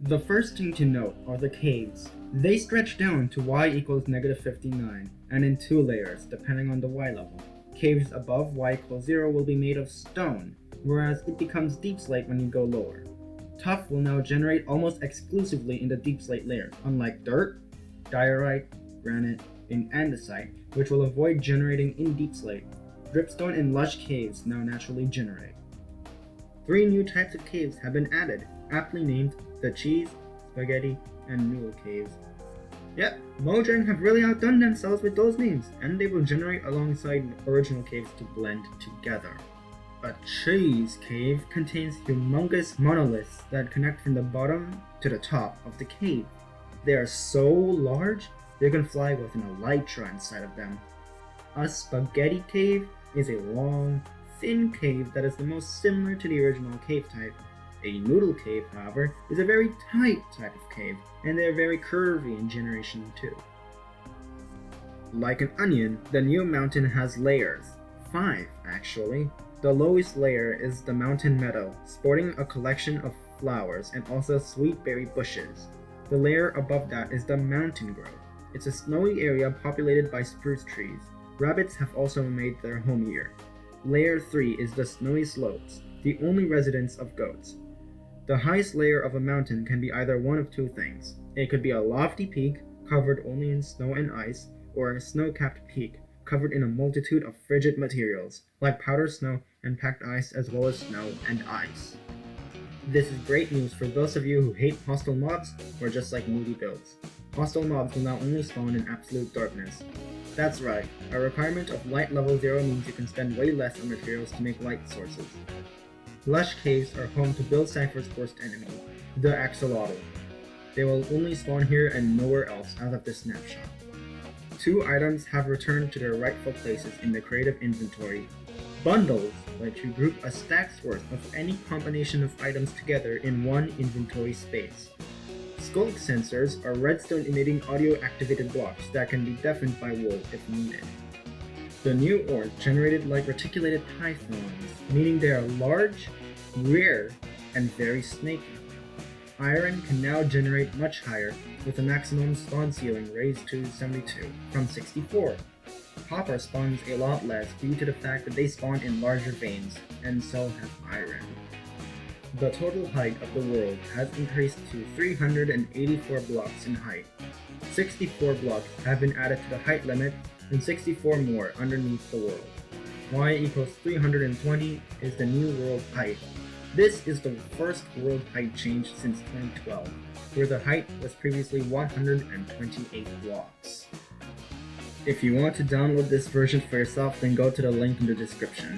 The first thing to note are the caves. They stretch down to y equals -59, and in two layers, depending on the y level. Caves above y equals 0 will be made of stone, whereas it becomes deep slate when you go lower. Tuff will now generate almost exclusively in the deep slate layer, unlike dirt, diorite, granite, and andesite, which will avoid generating in deep slate. Dripstone and lush caves now naturally generate. 3 new types of caves have been added, aptly named the cheese, spaghetti, and noodle caves. Yep, Mojang have really outdone themselves with those names, and they will generate alongside original caves to blend together. A cheese cave contains humongous monoliths that connect from the bottom to the top of the cave. They are so large, they can fly with an elytra inside of them. A spaghetti cave is a long, thin cave that is the most similar to the original cave type. A noodle cave, however, is a very tight type of cave, and they are very curvy in Generation 2. Like an onion, the new mountain has layers. 5, actually. The lowest layer is the mountain meadow, sporting a collection of flowers and also sweet berry bushes. The layer above that is the mountain grove. It's a snowy area populated by spruce trees. Rabbits have also made their home here. Layer 3 is the snowy slopes, the only residence of goats. The highest layer of a mountain can be either one of two things. It could be a lofty peak, covered only in snow and ice, or a snow-capped peak, covered in a multitude of frigid materials, like powdered snow and packed ice as well as snow and ice. This is great news for those of you who hate hostile mobs or just like moody builds. Hostile mobs will now only spawn in absolute darkness. That's right, a requirement of light level 0 means you can spend way less on materials to make light sources. Lush caves are home to Bill Cipher's worst enemy, the axolotl. They will only spawn here and nowhere else as of this snapshot. 2 items have returned to their rightful places in the creative inventory. Bundles let you group a stack's worth of any combination of items together in one inventory space. Skulk sensors are redstone emitting audio activated blocks that can be deafened by wool if needed. The new ores generated like reticulated pythons, meaning they are large, rare, and very snaky. Iron can now generate much higher, with a maximum spawn ceiling raised to 72 from 64. Copper spawns a lot less due to the fact that they spawn in larger veins, and so have iron. The total height of the world has increased to 384 blocks in height. 64 blocks have been added to the height limit, and 64 more underneath the world. Y equals 320 is the new world height. This is the first world height change since 2012, where the height was previously 128 blocks. If you want to download this version for yourself, then go to the link in the description.